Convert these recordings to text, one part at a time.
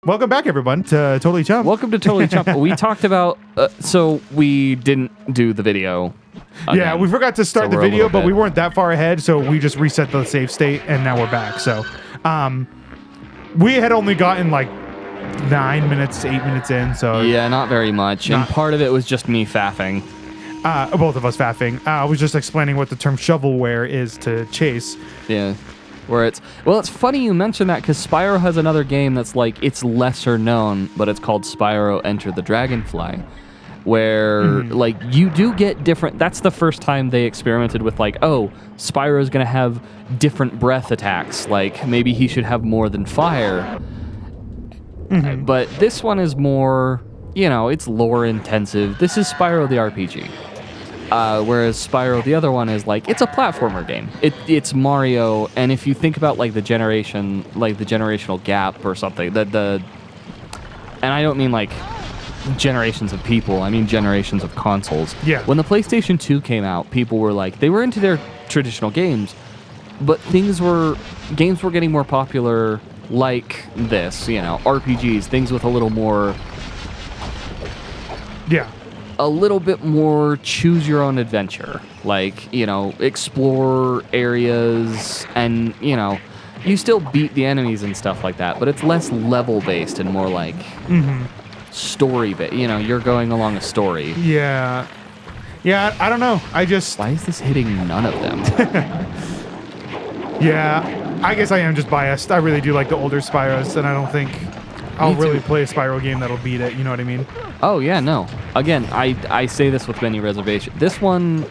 Welcome back, everyone, to Totally Chump. Welcome to Totally Chump. We talked about... so we didn't do the video. Yeah, we forgot to start the video, but we weren't that far ahead, so we just reset the save state, and now we're back. So we had only gotten like 9 minutes, 8 minutes in. So yeah, not very much. And part of it was just me faffing. Both of us faffing. I was just explaining what the term shovelware is to Chase. Yeah. Where it's funny you mentioned that because Spyro has another game that's like it's lesser known, but it's called Spyro Enter the Dragonfly, where like you do get different. That's the first time they experimented with like, oh, Spyro's gonna have different breath attacks. Like maybe he should have more than fire. But this one is more, it's lore intensive. This is Spyro the RPG. Whereas Spyro, the other one, is like it's a platformer game. It's Mario, and if you think about like the generational gap or something, and I don't mean like generations of people. I mean generations of consoles. Yeah. When the PlayStation 2 came out, people were like they were into their traditional games, but games were getting more popular like this. RPGs, things with a little more. Yeah. A little bit more choose your own adventure, like, explore areas and, you still beat the enemies and stuff like that, but it's less level based and more like story based. You're going along a story. Yeah. Yeah, I don't know. Why is this hitting none of them? Yeah, I guess I am just biased. I really do like the older Spyros, and I don't think I'll really play a Spyro game that'll beat it. You know what I mean? Oh, yeah, no. Again, I say this with many reservations. This one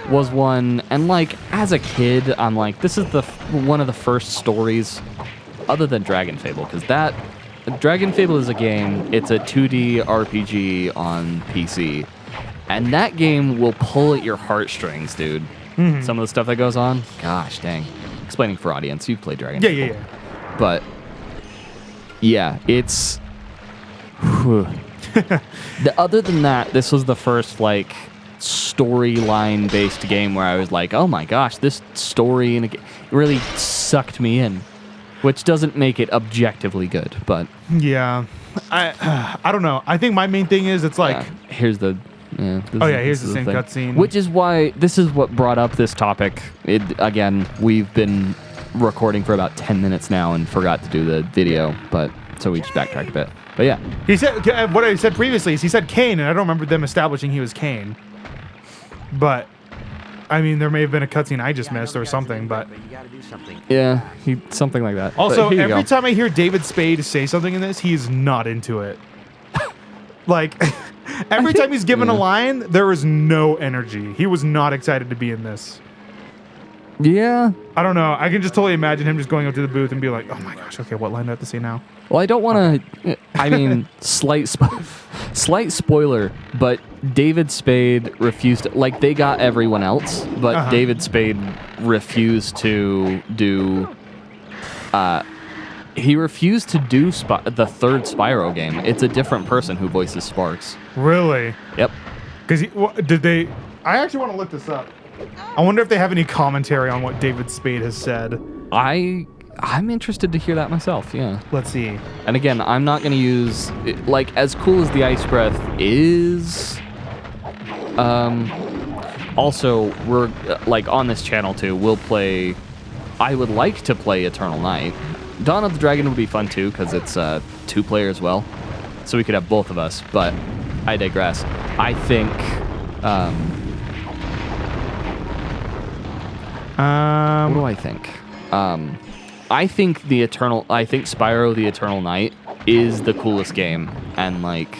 was one, and like, as a kid, I'm like, this is one of the first stories, other than Dragon Fable, because Dragon Fable is a game, it's a 2D RPG on PC, and that game will pull at your heartstrings, dude. Some of the stuff that goes on, gosh dang. Explaining for audience, you've played Dragon Fable. Yeah. But, yeah, it's... Other than that, this was the first like storyline based game where I was like, oh my gosh, this story in a game really sucked me in, which doesn't make it objectively good, but yeah, I don't know. I think my main thing is it's like here's the here's the same cutscene, which is why this is what brought up this topic. Again, we've been recording for about 10 minutes now and forgot to do the video, but so we just backtracked a bit. But yeah. He said, what I said previously is he said Kane, and I don't remember them establishing he was Kane. But, I mean, there may have been a cutscene I just missed or something, but... Yeah, something like that. Also, every time I hear David Spade say something in this, he's not into it. Like, every time he's given a line, there is no energy. He was not excited to be in this. Yeah. I don't know. I can just totally imagine him just going up to the booth and be like, oh my gosh, okay, what line do I have to say now? Well, I don't want to... I mean, slight spoiler, but David Spade refused to... Like, they got everyone else, but David Spade refused to do... he refused to do the third Spyro game. It's a different person who voices Sparks. Really? Yep. Because did they... I actually want to look this up. I wonder if they have any commentary on what David Spade has said. I'm interested to hear that myself, yeah. Let's see. And again, I'm not going to use... Like, as cool as the Ice Breath is... also, we're, like, on this channel, too, we'll play... I would like to play Eternal Night. Dawn of the Dragon would be fun, too, because it's 2-player as well. So we could have both of us, but I digress. I think... what do I think? I think Spyro the Eternal Night is the coolest game, and like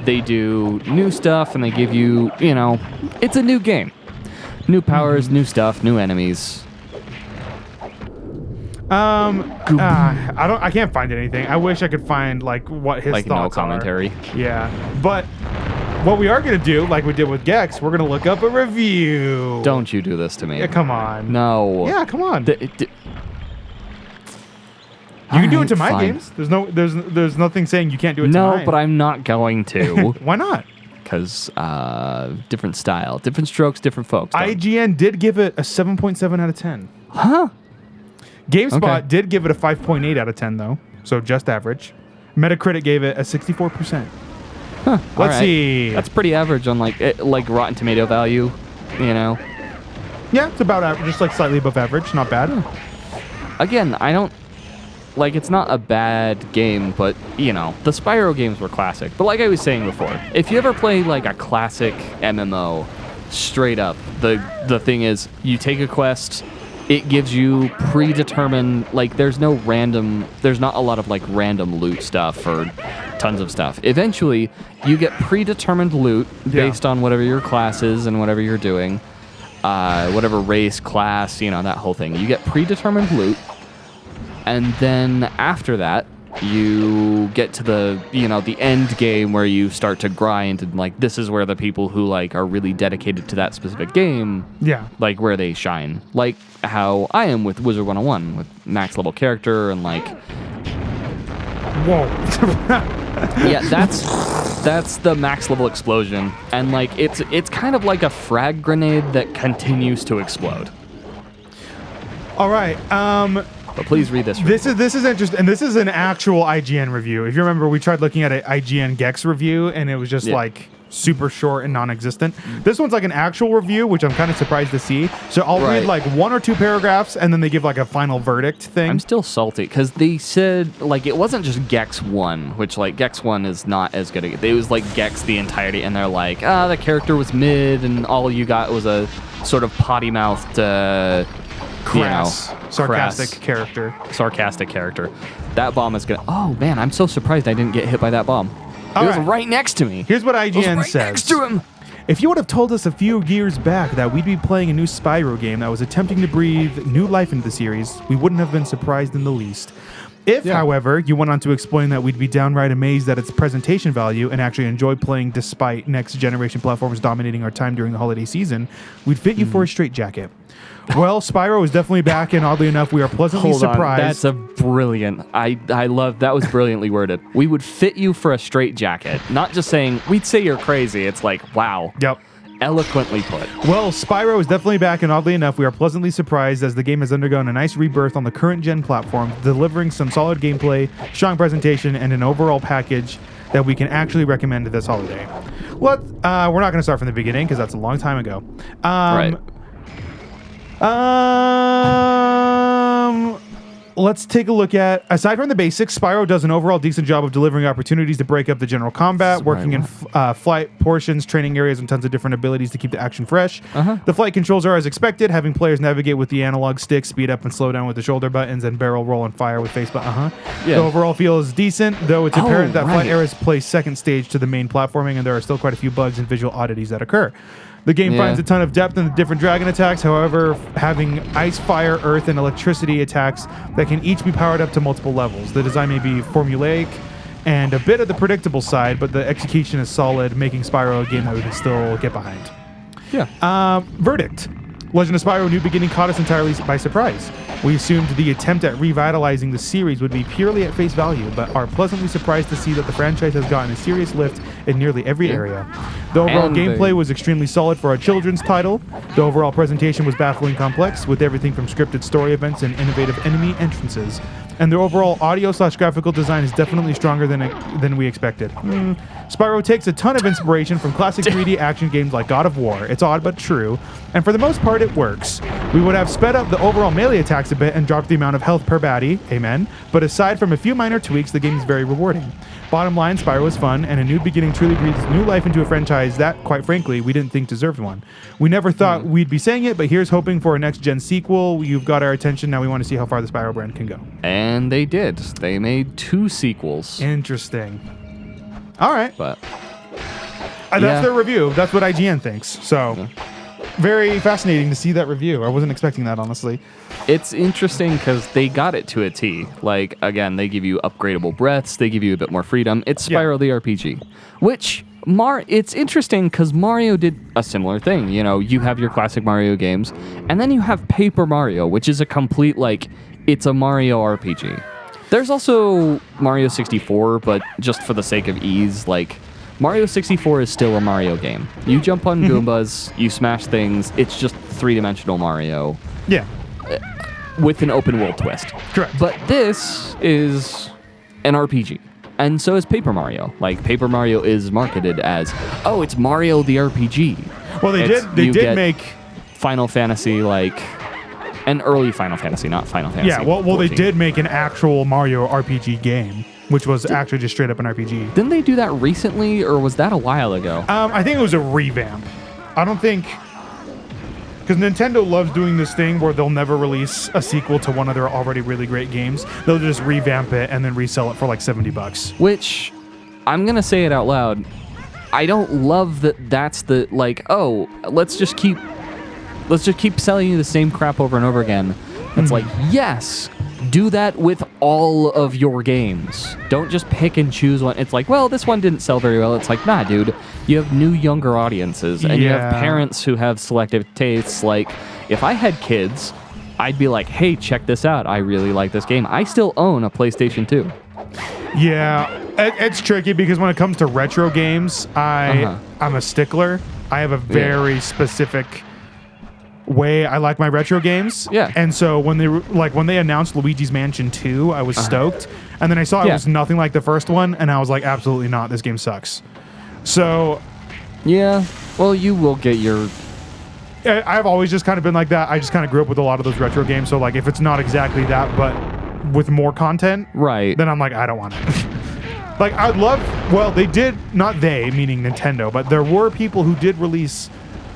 they do new stuff and they give you, it's a new game. New powers, new stuff, new enemies. I can't find anything. I wish I could find like what his thoughts no commentary. are. Yeah. But what we are going to do, like we did with Gex, we're going to look up a review. Don't you do this to me. Yeah, come on. No. Yeah, come on. You can do it to my games. There's nothing saying you can't do it to mine. No, but I'm not going to. Why not? Because different style, different strokes, different folks. IGN did give it a 7.7 out of 10. Huh? GameSpot did give it a 5.8 out of 10, though. So just average. Metacritic gave it a 64%. Huh, Let's see. That's pretty average on like Rotten Tomato value, you know. Yeah, it's about average, just like slightly above average. Not bad. Again, I don't like it's not a bad game, but you know, the Spyro games were classic. But like I was saying before, if you ever play like a classic MMO, straight up, the thing is you take a quest, it gives you predetermined, like there's not a lot of like random loot stuff or tons of stuff. Eventually, you get predetermined loot based on whatever your class is and whatever you're doing, whatever race, class, you know, that whole thing. You get predetermined loot, and then after that, you get to the, you know, the end game where you start to grind, and like this is where the people who like are really dedicated to that specific game, like where they shine. Like how I am with Wizard 101 with max level character and like yeah, that's the max level explosion, and like it's kind of like a frag grenade that continues to explode. All right. But please read this review. This is interesting, and this is an actual IGN review. If you remember, we tried looking at an IGN Gex review, and it was just like super short and non-existent. This one's like an actual review, which I'm kind of surprised to see. So I'll read like 1 or 2 paragraphs, and then they give like a final verdict thing. I'm still salty because they said like it wasn't just Gex 1, which like Gex 1 is not as good. It was like Gex the entirety, and they're like, the character was mid, and all you got was a sort of potty-mouthed. Sarcastic character. That bomb is gonna. Oh man, I'm so surprised I didn't get hit by that bomb. It was right next to me. Here's what IGN says. Next to him. If you would have told us a few years back that we'd be playing a new Spyro game that was attempting to breathe new life into the series, we wouldn't have been surprised in the least. If, however, you went on to explain that we'd be downright amazed at its presentation value and actually enjoy playing despite next-generation platforms dominating our time during the holiday season, we'd fit you for a straitjacket. Well, Spyro is definitely back, and oddly enough, we are pleasantly surprised. That's a brilliant. I love that. Was brilliantly worded. We would fit you for a straitjacket. Not just saying we'd say you're crazy. It's like wow. Yep. Eloquently put. Well, Spyro is definitely back, and oddly enough, we are pleasantly surprised as the game has undergone a nice rebirth on the current gen platform, delivering some solid gameplay, strong presentation, and an overall package that we can actually recommend this holiday. We're not going to start from the beginning because that's a long time ago. Right. Let's take a look at, aside from the basics, Spyro does an overall decent job of delivering opportunities to break up the general combat, working in flight portions, training areas, and tons of different abilities to keep the action fresh. The flight controls are as expected, having players navigate with the analog stick, speed up and slow down with the shoulder buttons, and barrel roll and fire with face button. The overall feel is decent, though it's apparent that flight areas play second stage to the main platforming, and there are still quite a few bugs and visual oddities that occur. The game finds a ton of depth in the different dragon attacks, however, having ice, fire, earth, and electricity attacks that can each be powered up to multiple levels. The design may be formulaic and a bit of the predictable side, but the execution is solid, making Spyro a game that we can still get behind. Verdict. Legend of Spyro New Beginning caught us entirely by surprise. We assumed the attempt at revitalizing the series would be purely at face value, but are pleasantly surprised to see that the franchise has gotten a serious lift in nearly every area. The overall gameplay was extremely solid for a children's title. The overall presentation was bafflingly complex, with everything from scripted story events and innovative enemy entrances. And the overall audio/graphical design is definitely stronger than we expected. Spyro takes a ton of inspiration from classic 3D action games like God of War. It's odd but true, and for the most part it works. We would have sped up the overall melee attacks a bit and dropped the amount of health per baddie, amen, but aside from a few minor tweaks, the game is very rewarding. Bottom line, Spyro is fun, and A New Beginning truly breathes new life into a franchise that, quite frankly, we didn't think deserved one. We never thought we'd be saying it, but here's hoping for a next-gen sequel. You've got our attention, now we want to see how far the Spyro brand can go. And they did. They made 2 sequels. Interesting. All right. But that's their review. That's what IGN thinks. So, very fascinating to see that review. I wasn't expecting that, honestly. It's interesting because they got it to a T. Like, again, they give you upgradable breaths. They give you a bit more freedom. It's Spyro the RPG, which it's interesting because Mario did a similar thing. You know, you have your classic Mario games, and then you have Paper Mario, which is a complete, like, it's a Mario RPG. There's also Mario 64, but just for the sake of ease, like, Mario 64 is still a Mario game. You jump on Goombas, you smash things, it's just three-dimensional Mario. Yeah. With an open world twist. Correct. But this is an RPG. And so is Paper Mario. Like, Paper Mario is marketed as, oh, it's Mario the RPG. Well, they did make Final Fantasy, like, an early Final Fantasy, not Final Fantasy. Yeah, well, they did make an actual Mario RPG game, which was actually just straight up an RPG. Didn't they do that recently, or was that a while ago? I think it was a revamp. I don't think... Because Nintendo loves doing this thing where they'll never release a sequel to one of their already really great games. They'll just revamp it and then resell it for like $70. Which, I'm going to say it out loud, I don't love that that's the, like, oh, let's just keep selling you the same crap over and over again. It's like, yes, do that with all of your games. Don't just pick and choose one. It's like, well, this one didn't sell very well. It's like, nah, dude. You have new, younger audiences, and you have parents who have selective tastes. Like, if I had kids, I'd be like, hey, check this out. I really like this game. I still own a PlayStation 2. Yeah, it's tricky because when it comes to retro games, I'm a stickler. I have a very specific way I like my retro games. Yeah. And so when they announced Luigi's Mansion 2, I was stoked. And then I saw it was nothing like the first one, and I was like, absolutely not. This game sucks. So yeah, well, you will get your... I've always just kind of been like that. I just kind of grew up with a lot of those retro games. So like if it's not exactly that, but with more content, right, then I'm like, I don't want it. Like I'd love, well, they did, not they, meaning Nintendo, but there were people who did release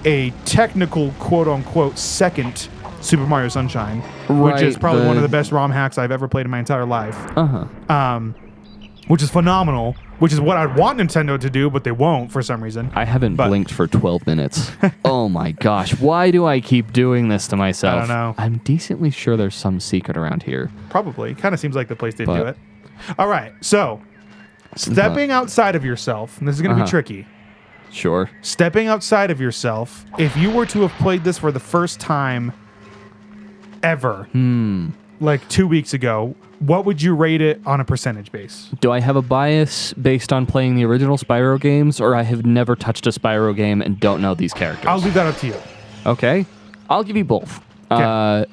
a technical quote-unquote second Super Mario Sunshine, which is probably one of the best ROM hacks I've ever played in my entire life. Which is phenomenal, which is what I'd want Nintendo to do, but they won't for some reason. I haven't blinked for 12 minutes. Oh my gosh, why do I keep doing this to myself? I don't know. I'm decently sure there's some secret around here. Probably. Kind of seems like the place they'd do it. All right, so stepping outside of yourself, and this is going to be tricky. Sure. Stepping outside of yourself, if you were to have played this for the first time ever, like 2 weeks ago, what would you rate it on a percentage base? Do I have a bias based on playing the original Spyro games, or I have never touched a Spyro game and don't know these characters? I'll leave that up to you. Okay. I'll give you both. Okay.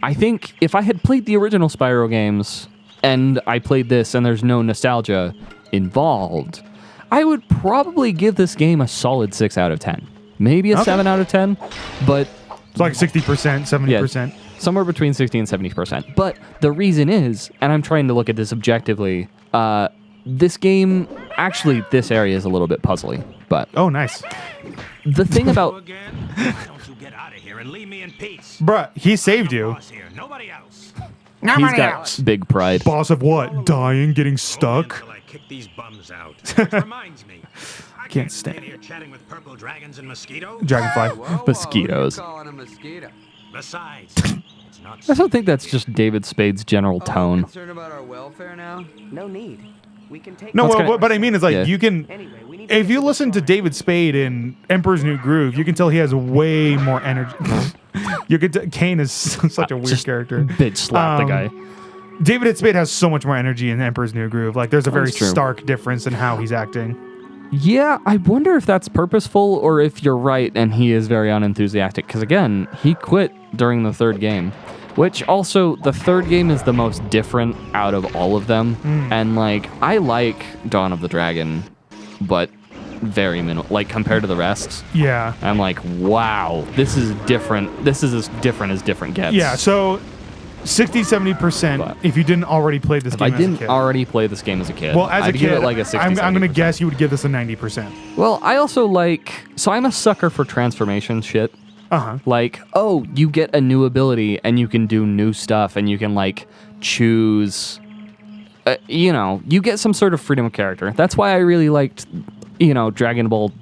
I think if I had played the original Spyro games and I played this and there's no nostalgia involved, I would probably give this game a solid 6 out of 10. Maybe a 7 out of 10, but... It's like 60%, 70%. Yeah, somewhere between 60 and 70%. But the reason is, and I'm trying to look at this objectively, this game, actually, this area is a little bit puzzly, but... Oh, nice. The thing about... Don't you get out of here and leave me in peace. Bruh, he saved you. Boss here, nobody else. He's got big pride. Boss of what? Dying, getting stuck? Until I kick these bums out. Which reminds me, I Can't stay stand here chatting with purple dragons and mosquitoes. Dragonfly. Mosquitoes. Besides, it's not. I don't think that's just David Spade's general tone. Concerned about our welfare now? No need. We can take. No, That's well, kinda- what I mean is like you can... Anyway, we need If you listen to David Spade in Emperor's New Groove, you can tell he has way more energy. You could Kane is such a weird Just character. Bitch slap the guy. David Spade has so much more energy in Emperor's New Groove. Like there's a very That's true. stark difference in how he's acting. Yeah, I wonder if that's purposeful or if you're right and he is very unenthusiastic. Because again, he quit during the third game. Which also, the third game is the most different out of all of them. And like, I like Dawn of the Dragon, but very minimal. Like, compared to the rest, Yeah. I'm like, wow, this is different. This is as different gets. Yeah, so 60, 70% But- if you didn't already play this If game I as a didn't kid. already play this game as a kid, Well, as I'd a give kid, it like a 60, I'm going to 70%. guess you would give this a 90%. Well, I also like, so I'm a sucker for transformation shit. Uh-huh. Like, oh, you get a new ability and you can do new stuff and you can like choose, you get some sort of freedom of character. That's why I really liked, Dragon Ball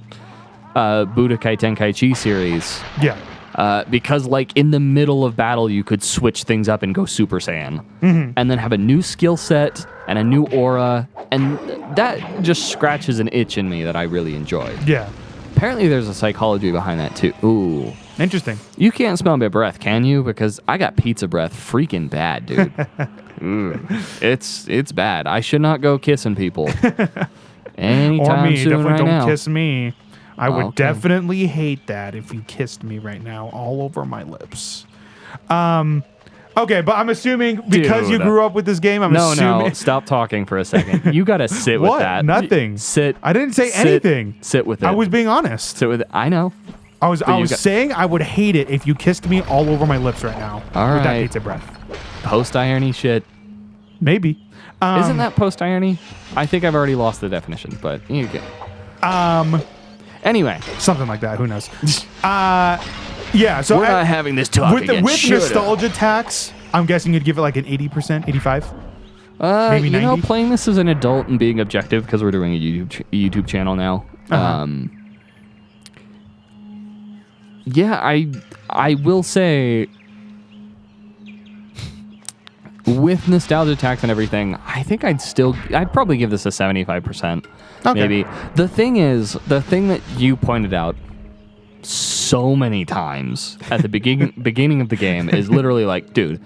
Budokai Tenkaichi series. Yeah. Because like in the middle of battle, you could switch things up and go Super Saiyan and then have a new skill set and a new aura. And that just scratches an itch in me that I really enjoy. Yeah. Apparently there's a psychology behind that too. Ooh. Interesting. You can't smell my breath, can you? Because I got pizza breath freaking bad, dude. It's bad. I should not go kissing people. Anytime Or me. soon Definitely right don't now. kiss me. I would okay. definitely hate that if you kissed me right now all over my lips. All Okay, but I'm assuming because you Dude. grew up with this game, I'm assuming. No, stop talking for a second. You got to sit with What? that. Nothing. Sit. I didn't say sit- anything. Sit with it. I was being honest. Sit with it. I know. I was you got- saying I would hate it if you kissed me all over my lips right now All with that right. pizza breath. Post-irony shit. Maybe. Isn't that post-irony? I think I've already lost the definition, but you get. Anyway, something like that? Who knows? Yeah. So we're not having this talk with again. with Shut up. nostalgia tax. I'm guessing you'd give it like an 80%, 85. Maybe you know, 90? playing this as an adult and being objective because we're doing a YouTube channel now. Yeah, I will say, with nostalgia tax and everything, I think I'd probably give this a 75%. Okay. Maybe. The thing that you pointed out so many times at the beginning of the game is literally like, dude,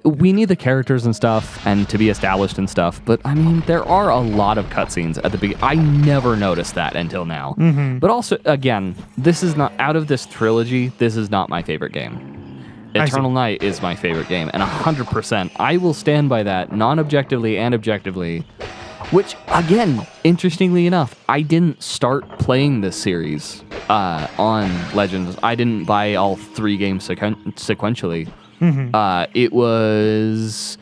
we need the characters and stuff and to be established and stuff, but I mean, there are a lot of cutscenes at the beginning. I never noticed that until now. Mm-hmm. But also, again, this is not, out of this trilogy, this is not my favorite game. Eternal Night is my favorite game, and 100%. I will stand by that, non-objectively and objectively, which, again, interestingly enough, I didn't start playing this series on Legends. I didn't buy all 3 games sequentially. Mm-hmm. It was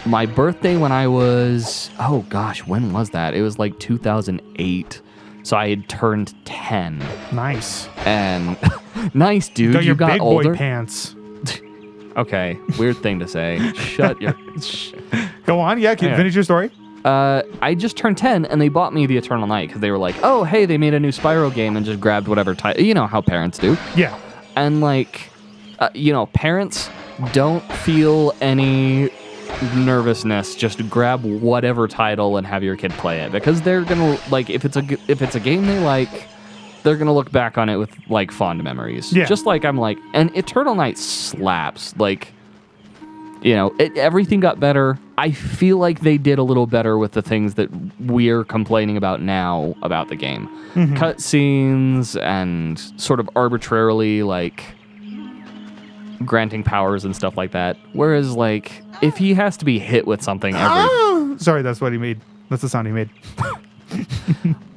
my birthday when I was, oh gosh, when was that? It was like 2008. So I had turned 10. Nice. And nice, dude. Got your you got big older. boy pants. Okay, weird thing to say. Shut your. Go on. Yeah. Finish your story. I just turned 10 and they bought me the Eternal Night because they were like, oh, hey, they made a new Spyro game and just grabbed whatever title. You know how parents do. Yeah. And like, parents don't feel any nervousness. Just grab whatever title and have your kid play it because they're gonna like if it's a game they like, they're gonna look back on it with like fond memories. Yeah. Just like I'm like, and Eternal Night slaps. Like, everything got better. I feel like they did a little better with the things that we're complaining about now about the game. Mm-hmm. Cutscenes and sort of arbitrarily like granting powers and stuff like that. Whereas like if he has to be hit with something Sorry, that's what he made. That's the sound he made.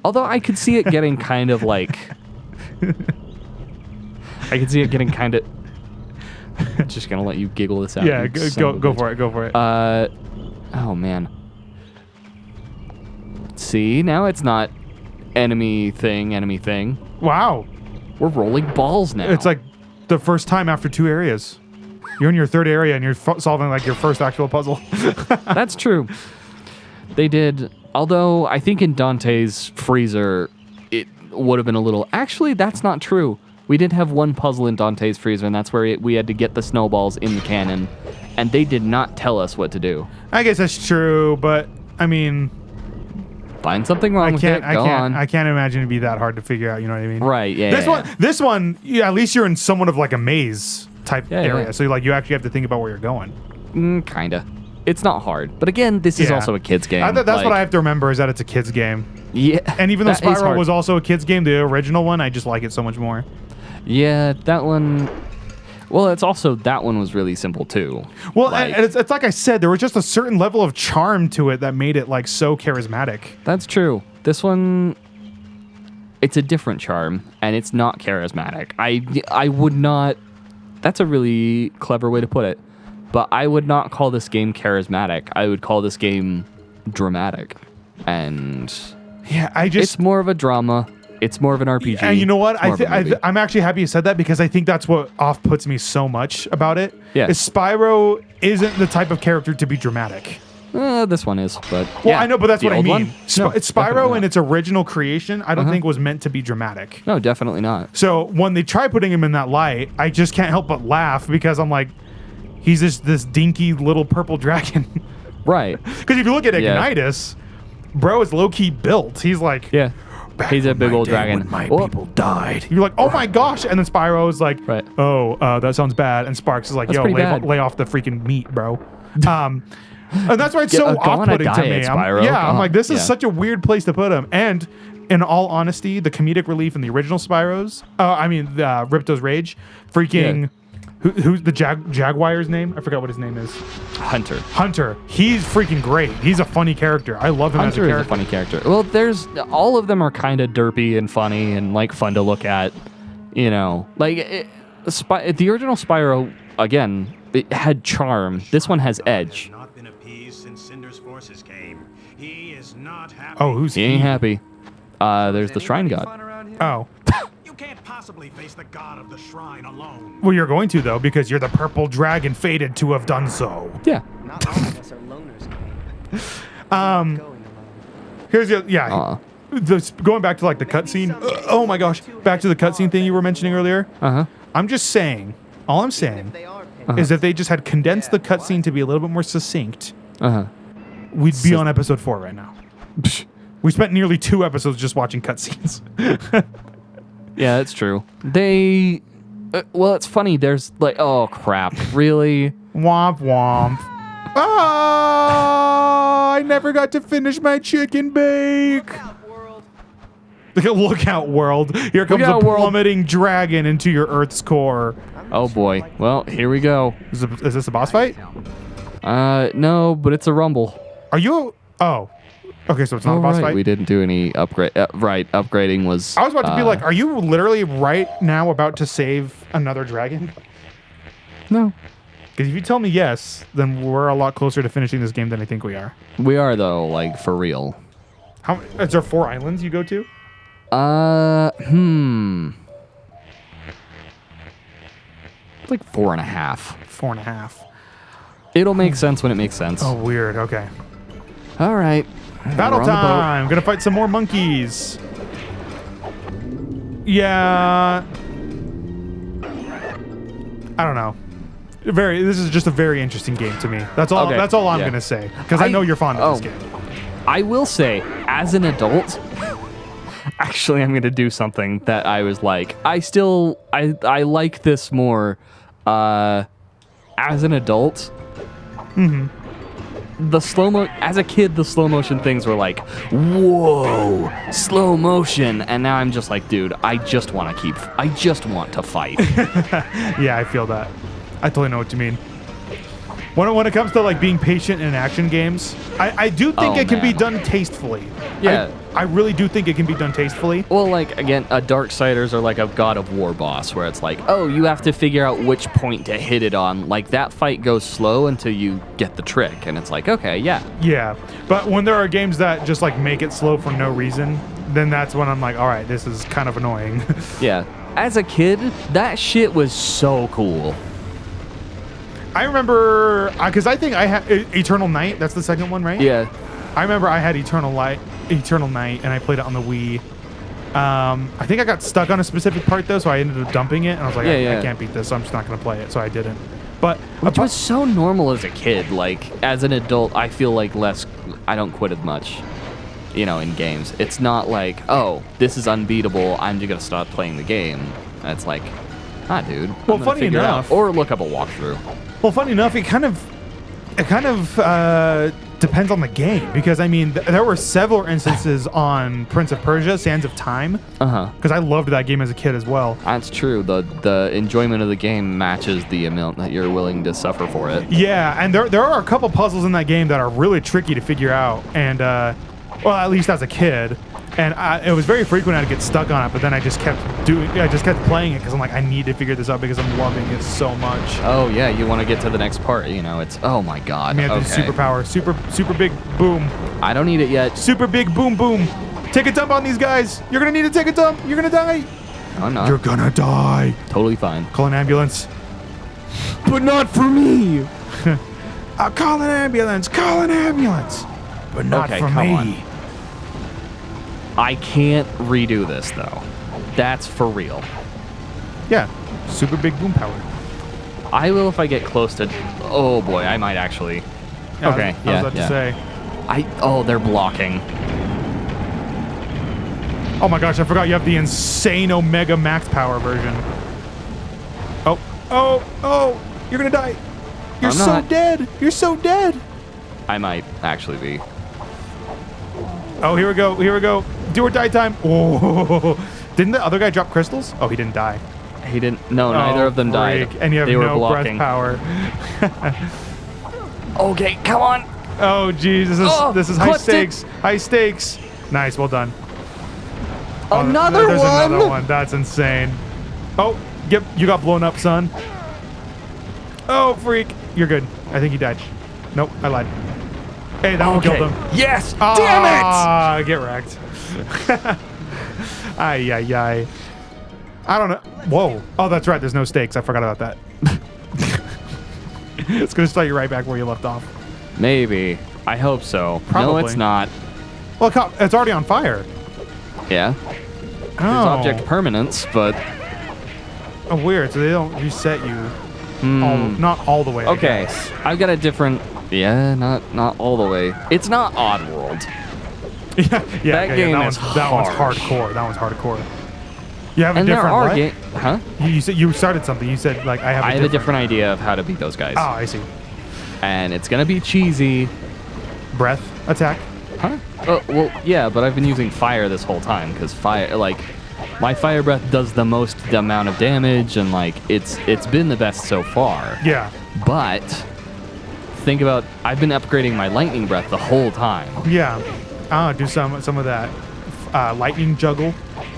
although I could see it getting kind of like just gonna let you giggle this out. Yeah, you son of a go bitch. for it. Go for it. Oh man. See, now it's not enemy thing. Wow. We're rolling balls now. It's like the first time after 2 areas. You're in your 3rd area and you're solving like your first actual puzzle. That's true. They did, although I think in Dante's Freezer, it would have been a little... Actually, that's not true. We did have one puzzle in Dante's Freezer, and that's where we had to get the snowballs in the cannon, and they did not tell us what to do. I guess that's true, but I mean... Find something wrong with it, go on. I can't imagine it'd be that hard to figure out, you know what I mean? Right, yeah. This one, yeah, at least you're in somewhat of like a maze type area, yeah. so like you actually have to think about where you're going. Kinda. It's not hard. But again, this is also a kid's game. That's what I have to remember is that it's a kid's game. Yeah. And even though that is Spyro hard. was also a kid's game, the original one, I just like it so much more. Yeah, that one... Well, it's also... That one was really simple, too. Well, and it's like I said, there was just a certain level of charm to it that made it like so charismatic. That's true. This one... It's a different charm, and it's not charismatic. I would not... That's a really clever way to put it. But I would not call this game charismatic. I would call this game dramatic. And... Yeah, It's more of a drama. It's more of an RPG. And you know what? It's more of a movie. I'm actually happy you said that because I think that's what off-puts me so much about it. Yeah. Is Spyro isn't the type of character to be dramatic. This one is, but... Well, yeah, I know, but that's the what I old mean. one? No, It's definitely Spyro not. in its original creation, I don't think was meant to be dramatic. No, definitely not. So when they try putting him in that light, I just can't help but laugh because I'm like, he's this dinky little purple dragon. Right. Because if you look at Ignitus, bro is low-key built. He's like... Yeah. He's a big old dragon. When my people died. You're like, oh my gosh. And then Spyro is like, Right. oh, that sounds bad. And Sparks is like, That's yo, pretty bad. lay off the freaking meat, bro. And that's why it's so go on a off-putting to me. diet, Spyro. I'm like, this is Yeah. such a weird place to put him. And in all honesty, the comedic relief in the original Spyros, Ripto's Rage, freaking Who's the Jaguar's name? I forgot what his name is. Hunter. Hunter. He's freaking great. He's a funny character. I love him as a Hunter character. is a funny character. Well, all of them are kind of derpy and funny and like fun to look at. You know, like the original Spyro, again, it had charm. This one has edge. Not been appeased since Cinder's forces came. He is not happy. Oh, who's He ain't happy. There's the shrine god. Oh. You can't possibly face the god of the shrine alone. Well, you're going to, though, because you're the purple dragon fated to have done so. Yeah. Not all of us are loners, Kane. Going alone. Here's the, yeah. Going back to, like, the cutscene. Oh, my gosh. Back to the cutscene thing you were mentioning earlier. Uh-huh. I'm just saying, all I'm saying They are is if they just had condensed the cutscene to be a little bit more succinct, Uh-huh. we'd be on episode 4 right now. We spent nearly 2 episodes just watching cutscenes. Yeah, that's true. They... well, it's funny. There's like... Oh, crap. Really? Womp womp. Ah! I never got to finish my chicken bake. Look out, world. Here comes a plummeting dragon into your Earth's core. Oh, boy. Well, here we go. Is this a boss fight? No, but it's a rumble. Are you... Oh. Okay, so it's not a boss fight? We didn't do any upgrade. Right, upgrading was... I was about to be like, are you literally right now about to save another dragon? No. Because if you tell me yes, then we're a lot closer to finishing this game than I think we are. We are, though, like, for real. Is there 4 islands you go to? It's like 4.5. 4.5. It'll make sense when it makes sense. Oh, weird. Okay. All right. Battle We're on the boat. time! Gonna fight some more monkeys. Yeah. I don't know. This is just a very interesting game to me. That's all. Okay, That's all I'm yeah. gonna say because I know you're fond of this game. I will say, as an adult, actually, I'm going to do something that I was like, I like this more. As an adult, as a kid, the slow motion things were like, whoa, slow motion. And now I'm just like, dude, I just want to fight. Yeah, I feel that. I totally know what you mean. When it comes to like being patient in action games, I do think it can be done tastefully. Yeah. I really do think it can be done tastefully. Well, like, again, a Darksiders or like a God of War boss where it's like, oh, you have to figure out which point to hit it on. Like, that fight goes slow until you get the trick. And it's like, okay, yeah. Yeah. But when there are games that just like make it slow for no reason, then that's when I'm like, all right, this is kind of annoying. Yeah. As a kid, that shit was so cool. I remember, because I think I had Eternal Night. That's the second one, right? Yeah. I remember I had Eternal Night, and I played it on the Wii. I think I got stuck on a specific part, though, so I ended up dumping it, and I was like, I can't beat this, so I'm just not going to play it, so I didn't. But Which was so normal as a kid. Like, as an adult, I feel like I don't quit as much, in games. It's not like, oh, this is unbeatable, I'm just going to stop playing the game. And it's like, dude. Well, I'm gonna funny figure it out. enough- Or look up a walkthrough. Well, funny enough, it kind of depends on the game because I mean there were several instances on Prince of Persia: Sands of Time. Because I loved that game as a kid as well. That's true. The enjoyment of the game matches the amount that you're willing to suffer for it. Yeah, and there are a couple puzzles in that game that are really tricky to figure out, and well, at least as a kid. And it was very frequent I'd get stuck on it, but then I just kept playing it because I'm like, I need to figure this out because I'm loving it so much. Oh yeah, you want to get to the next part, it's, oh my god. I mean, I have the superpower, super big boom. I don't need it yet. Super big boom boom. Take a dump on these guys. You're gonna need to take a dump. You're gonna die. No, I'm not. You're gonna die. Totally fine. Call an ambulance. But not for me. Call an ambulance. Call an ambulance. But not Okay, for come me. on. I can't redo this though. That's for real. Yeah, super big boom power. I will if I get close to. Oh boy, I might actually. Yeah, Okay, I was about to say. They're blocking. Oh my gosh, I forgot you have the insane Omega Max Power version. Oh, you're gonna die. You're I'm so not. dead. You're so dead. I might actually be. Oh, here we go. Do or die time. Oh, didn't the other guy drop crystals? Oh, he didn't die. He didn't. No, neither of them died. Freak. And you have they were no blocking. breath power. Okay, come on. Oh, geez. This is high clutched it. stakes. High stakes. Nice. Well done. Another there's one. Another one. That's insane. Oh, yep. You got blown up, son. Oh, freak. You're good. I think he died. Nope, I lied. Hey, that one killed him. Yes. Ah, get wrecked. Ay, ay, ay. I don't know. Whoa. Oh, that's right. There's no stakes. I forgot about that. It's going to start you right back where you left off. Maybe. I hope so. Probably. No, it's not. Well, it's already on fire. Yeah. There's object permanence, but... Oh, weird. So they don't reset you. Not all the way. Okay. I've got a different... Yeah, not all the way. It's not Oddworld. yeah, That game is that one's harsh. hardcore. That one's hardcore. You have a And there different are what? games... Huh? You said you started something. You said, like, I have a different idea of how to beat those guys. Oh, I see. And it's going to be cheesy. Breath attack. Huh? Well, yeah, but I've been using fire this whole time because fire, like, my fire breath does the most amount of damage, and like it's been the best so far. Yeah. But think about, I've been upgrading my lightning breath the whole time. Yeah. Do some of that lightning juggle.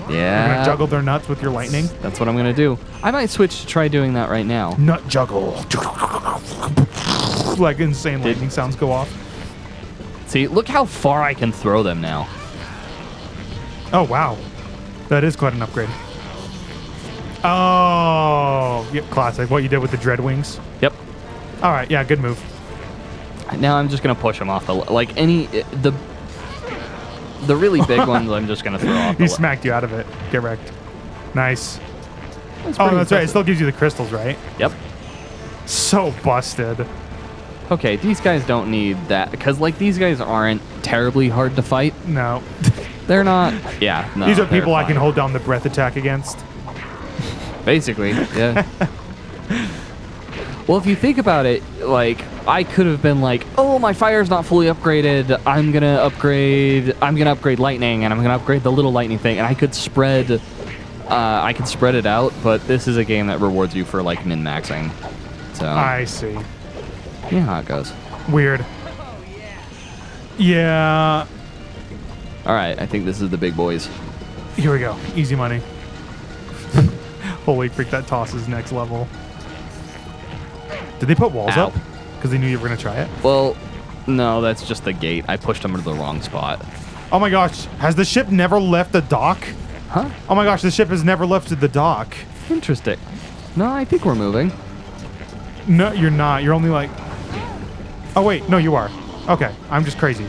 You're Yeah. gonna juggle their nuts with your lightning. That's what I'm gonna do. I might switch to try doing that right now. Nut juggle. Like insane lightning sounds go off. See, look how far I can throw them now. Oh wow, that is quite an upgrade. Oh, yep, classic. What you did with the dread wings. Yep. All right, yeah, good move. Now I'm just gonna push them off the like the really big ones. I'm just gonna throw off. He smacked you out of it. Get wrecked. Nice. Oh, that's right. It still gives you the crystals, right? Yep. So busted. Okay, these guys don't need that because like these guys aren't terribly hard to fight. No. They're not. Yeah. No, These are they're people I fine. can hold down the breath attack against. Basically, yeah. Well, if you think about it, like, I could have been like, oh, my fire's not fully upgraded. I'm gonna upgrade lightning, and I'm gonna upgrade the little lightning thing, and I could spread it out, but this is a game that rewards you for, like, min-maxing. So, I see. you know how it goes. Weird. Yeah. All right, I think this is the big boys. Here we go. Easy money. Holy freak, that toss is next level. Did they put walls Ow. up? Because they knew you were going to try it? Well, no, that's just the gate. I pushed them to the wrong spot. Oh my gosh. Has the ship never left the dock? Huh? Oh my gosh, the ship has never left the dock. Interesting. No, I think we're moving. No, you're not. You're only like... Oh wait, no, you are. Okay, I'm just crazy.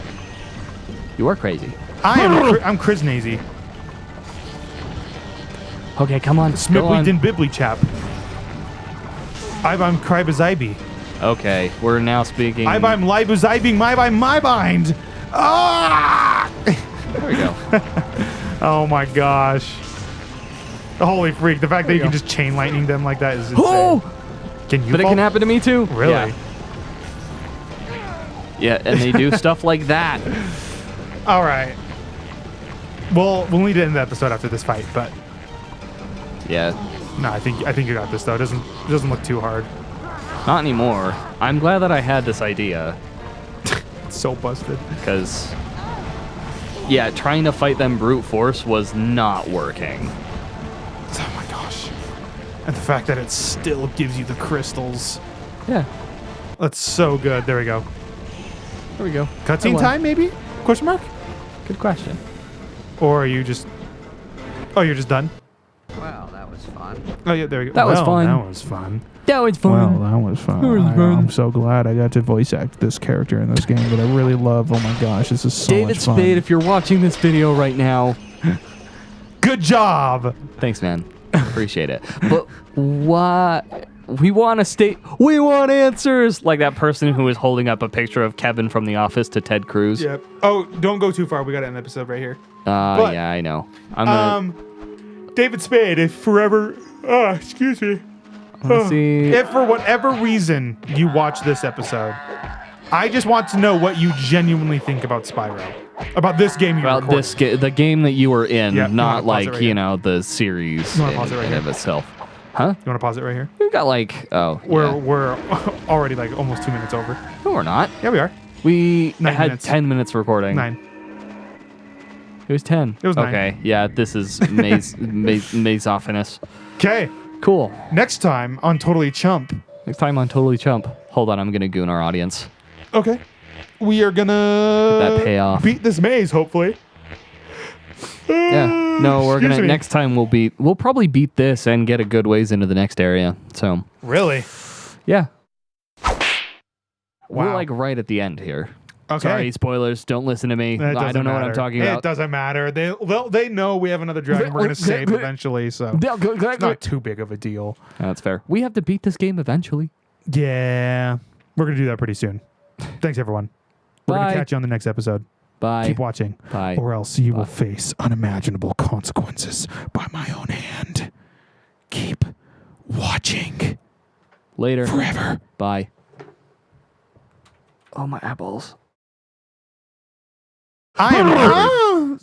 You are crazy. I'm Kriznazy. Okay, come on. Go Smibbly on. din bibbly chap. I'm Krybazybe. Okay, we're now speaking. I'm Libuzybing my bind. Ah! There we go. Oh my gosh. Holy freak. The fact that you can just chain lightning them like that is insane. Oh! Can you But it fall? can happen to me too. Really? Yeah, and they do stuff like that. All right. Well, we'll need to end the episode after this fight, but Yeah, no, I think you got this though. It doesn't look too hard. not anymore. I'm glad that I had this idea It's so busted. because, yeah, trying to fight them brute force was not working. Oh my gosh. And the fact that it still gives you the crystals. Yeah, That's so good. There we go. there we go. I Cutscene won. time, maybe? Question mark? Good question. Or are you just... Oh, you're just done? Well, that was fun. Oh, yeah, there we go. That was fun. That was fun. That was fun. Well, that was fun. That was fun. I'm so glad I got to voice act this character in this game that I really love. Oh my gosh, this is so David much fun. Spade, if you're watching this video right now, Good job! thanks, man. Appreciate it. But what? We want answers, like that person who was holding up a picture of Kevin from The Office to Ted Cruz. Yep. Oh, don't go too far. We got to end the episode right here. But, Yeah, I know. I'm gonna David Spade, if forever... excuse me. let's see. If for whatever reason you watch this episode, I just want to know what you genuinely think about Spyro. About this game you About recorded. the game that you were in, Yeah, you not wanna pause it like, right you here? know, the series You wanna pause it right in here? of itself. Huh? You want to pause it right here? We've got like, We're already like almost 2 minutes over. No, we're not. Yeah, we are. We 9 had minutes. 10 minutes recording. 9. It was 10. It was 9. Okay, yeah, this is Maze-ophinous. Okay. Cool. Next time on Totally Chump. Next time on Totally Chump. Hold on, I'm going to goon our audience. Okay. We are gonna Did that pay off? beat this maze, hopefully. Yeah. No, we're Excuse gonna me. next time we'll probably beat this and get a good ways into the next area. So Really? yeah. Wow. We're like right at the end here. Okay. Sorry, spoilers. Don't listen to me. It I doesn't don't know what matter. I'm talking about. It doesn't matter. They know we have another dragon we're gonna save eventually, so it's not too big of a deal. That's fair. We have to beat this game eventually. Yeah. We're gonna do that pretty soon. Thanks everyone. We're Bye. gonna catch you on the next episode. Bye. Keep watching. Bye. Or else you will face unimaginable consequences by my own hand. Keep watching. Later. Forever. Bye. Oh, my eyeballs. I am.